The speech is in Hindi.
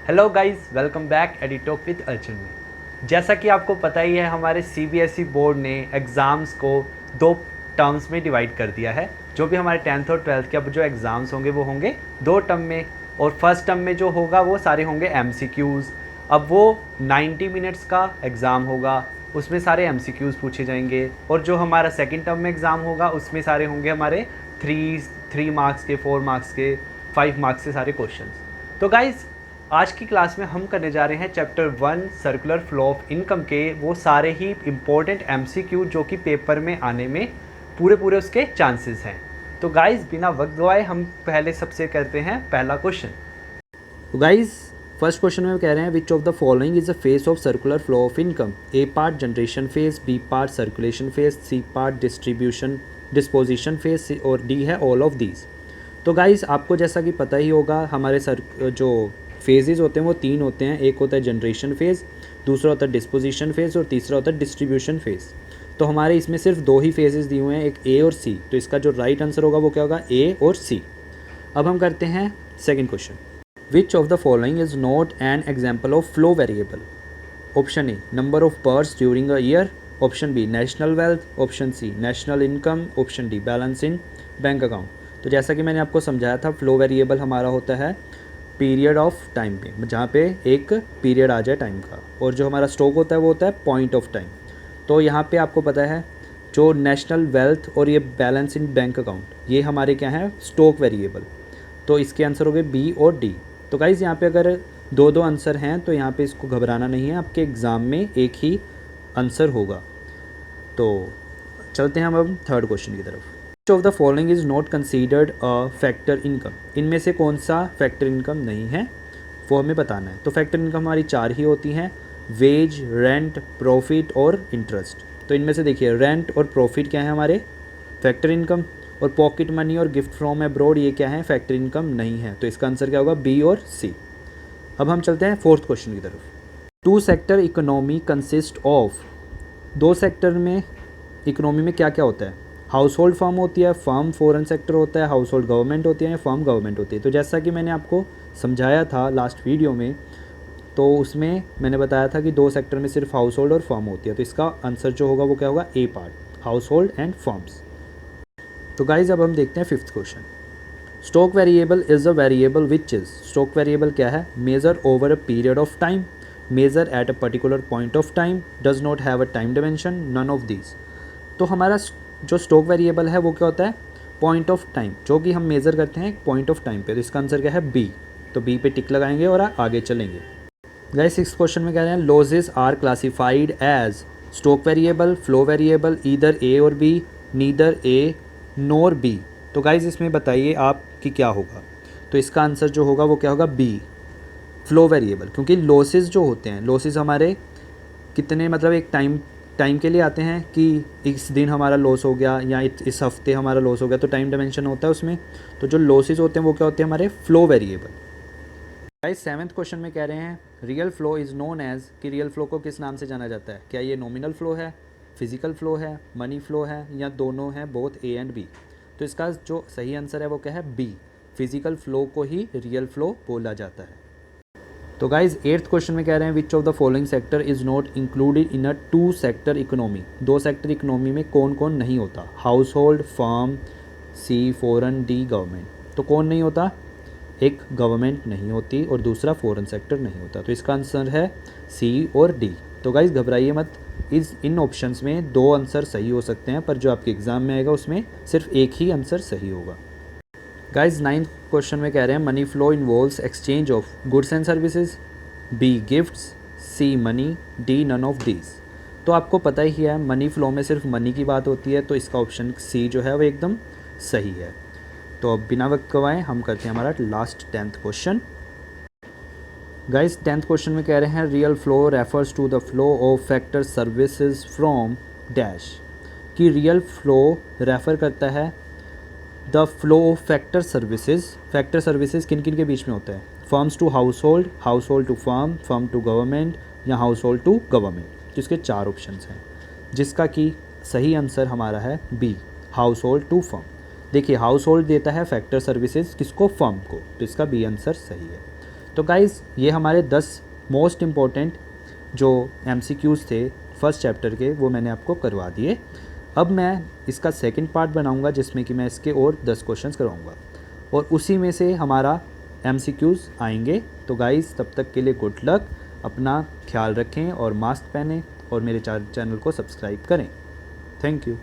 Hello guys, welcome back Editalk with Arjun में। जैसा कि आपको पता ही है, हमारे सीबीएसई बोर्ड ने एग्ज़ाम्स को दो टर्म्स में डिवाइड कर दिया है। जो भी हमारे 10th और 12th के अब जो एग्ज़ाम्स होंगे वो होंगे दो टर्म में, और फर्स्ट टर्म में जो होगा वो सारे होंगे एमसीक्यूज़। अब वो 90 मिनट्स का एग्ज़ाम होगा, उसमें सारे एमसीक्यूज़ पूछे जाएंगे। और जो हमारा सेकेंड टर्म में एग्ज़ाम होगा उसमें सारे होंगे हमारे थ्री मार्क्स के, 4 मार्क्स के, 5 मार्क्स के सारे क्वेश्चन। तो गाइज़, आज की क्लास में हम करने जा रहे हैं chapter 1 circular flow of income के वो सारे ही इम्पोर्टेंट एमसीक्यू जो कि पेपर में आने में पूरे उसके चांसेस हैं। तो गाइस, बिना वक्त गवाए हम पहले सबसे करते हैं पहला क्वेश्चन। तो गाइस, फर्स्ट क्वेश्चन में कह रहे हैं which of the following is a phase of circular flow of income. A part generation phase, B part circulation phase, C part disposition phase और डी है ऑल ऑफ दीज। तो गाइस, आपको जैसा कि पता ही होगा, हमारे जो फेजेस होते हैं वो 3 होते हैं। एक होता है जनरेशन फेज़, दूसरा होता है डिस्पोजिशन फेज़ और तीसरा होता है डिस्ट्रीब्यूशन फेज़। तो हमारे इसमें सिर्फ 2 ही फेजेस दिए हुए हैं, एक ए और सी। तो इसका जो राइट आंसर होगा वो क्या होगा, ए और सी। अब हम करते हैं second question. Which of the following is not an example of flow variable. Option A number of births during a year, option B national wealth, option C national income, option D balance in bank account. तो जैसा कि मैंने आपको समझाया था, फ्लो वेरिएबल हमारा होता है पीरियड ऑफ टाइम पे, जहाँ पे एक पीरियड आ जाए टाइम का, और जो हमारा स्टॉक होता है वो होता है पॉइंट ऑफ टाइम। तो यहाँ पे आपको पता है जो नेशनल वेल्थ और ये बैलेंस इन बैंक अकाउंट, ये हमारे क्या हैं, स्टॉक वेरिएबल। तो इसके आंसर हो गए बी और डी। तो गाइज़, यहाँ पे अगर 2 आंसर हैं तो यहाँ पे इसको घबराना नहीं है, आपके एग्ज़ाम में एक ही आंसर होगा। तो चलते हैं हम अब थर्ड क्वेश्चन की तरफ। Of the following is not considered a factor income. इनमें से कौन सा फैक्टर इनकम नहीं है वो हमें बताना है। तो फैक्टर इनकम हमारी 4 ही होती हैं, वेज, रेंट, प्रॉफिट और इंटरेस्ट। तो इनमें से देखिए, रेंट और प्रॉफिट क्या है हमारे फैक्टर इनकम, और पॉकेट मनी और गिफ्ट फ्रॉम अब्रॉड ये क्या है, फैक्टर इनकम नहीं है। तो इसका आंसर क्या होगा, बी और सी। अब हम चलते हैं फोर्थ क्वेश्चन की तरफ। 2 sector economy consist of. 2 sector में इकोनॉमी में क्या क्या होता है, हाउस होल्ड फर्म होती है, फर्म फॉरेन सेक्टर होता है, हाउस होल्ड गवर्नमेंट होती है, फर्म गवर्नमेंट होती है। तो जैसा कि मैंने आपको समझाया था लास्ट वीडियो में, तो उसमें मैंने बताया था कि 2 सेक्टर में सिर्फ हाउस होल्ड और फर्म होती है। तो इसका आंसर जो होगा वो क्या होगा, a part, household and firms. तो गाइज, अब हम देखते हैं fifth question. Stock variable is a variable which is. Stock variable क्या है, measure over a period of time, measure at a particular point of time, does not have a time dimension, none of these. तो हमारा जो स्टॉक वेरिएबल है वो क्या होता है, पॉइंट ऑफ टाइम, जो कि हम मेज़र करते हैं पॉइंट ऑफ टाइम पे। तो इसका आंसर क्या है, बी। तो बी पे टिक लगाएंगे और आगे चलेंगे। गाइस, 6th क्वेश्चन में कह रहे हैं losses are classified as stock variable, flow variable, either A or B, neither A nor B. तो गाइस, इसमें बताइए आप कि क्या होगा। तो इसका आंसर जो होगा वो क्या होगा, बी, फ्लो वेरिएबल। क्योंकि लॉसेस जो होते हैं, लॉसेस हमारे कितने, मतलब एक टाइम के लिए आते हैं कि इस दिन हमारा लॉस हो गया या इस हफ्ते हमारा लॉस हो गया, तो टाइम डायमेंशन होता है उसमें। तो जो लॉसेस होते हैं वो क्या होते हैं, हमारे flow variable. Guys, 7th question में कह रहे हैं real flow is known as, कि रियल फ्लो को किस नाम से जाना जाता है। क्या ये नॉमिनल फ्लो है, फिजिकल फ्लो है, मनी फ्लो है, या दोनों हैं, बोथ ए एंड बी। तो इसका जो सही आंसर है वो क्या है, बी, फिजिकल फ्लो को ही रियल फ्लो बोला जाता है। तो गाइज, 8th क्वेश्चन में कह रहे हैं which of the following sector is not included in a 2 sector economy. 2 sector economy में कौन कौन नहीं होता, हाउस होल्ड, फर्म, सी फॉरेन, डी गवर्नमेंट। तो कौन नहीं होता, एक गवर्नमेंट नहीं होती और दूसरा फॉरेन सेक्टर नहीं होता। तो इसका आंसर है सी और डी। तो गाइज, घबराइए मत, इन ऑप्शंस में 2 आंसर सही हो सकते हैं, पर जो आपके एग्जाम में आएगा उसमें सिर्फ एक ही आंसर सही होगा। गाइज, 9th क्वेश्चन में कह रहे हैं money flow involves exchange of goods and services, B gifts, C money, D none of these. तो आपको पता ही है, मनी फ्लो में सिर्फ मनी की बात होती है। तो इसका ऑप्शन सी जो है वो एकदम सही है। तो अब बिना वक्त गवाए हम करते हैं हमारा last 10th question. Guys, 10th question में कह रहे हैं real flow refers to the flow of factor services from dash. कि रियल फ्लो रेफर करता है the flow of factor services. Factor services किन किन के बीच में होता है, firms to household, household to firm, firm to government, या हाउस होल्ड टू गवर्नमेंट। जिसके 4 ऑप्शंस हैं, जिसका कि सही आंसर हमारा है B, household to firm. देखिए, हाउस होल्ड देता है फैक्टर सर्विसेज किसको, फर्म को। तो इसका बी आंसर सही है। तो गाइज़ ये हमारे 10 मोस्ट इम्पॉर्टेंट जो MCQs थे फर्स्ट चैप्टर के वो मैंने आपको करवा दिए। अब मैं इसका सेकंड पार्ट बनाऊंगा जिसमें कि मैं इसके और 10 क्वेश्चंस करवाऊंगा और उसी में से हमारा MCQs आएंगे। तो गाइज़ तब तक के लिए गुड लक, अपना ख्याल रखें और मास्क पहनें और मेरे चैनल को सब्सक्राइब करें। Thank you.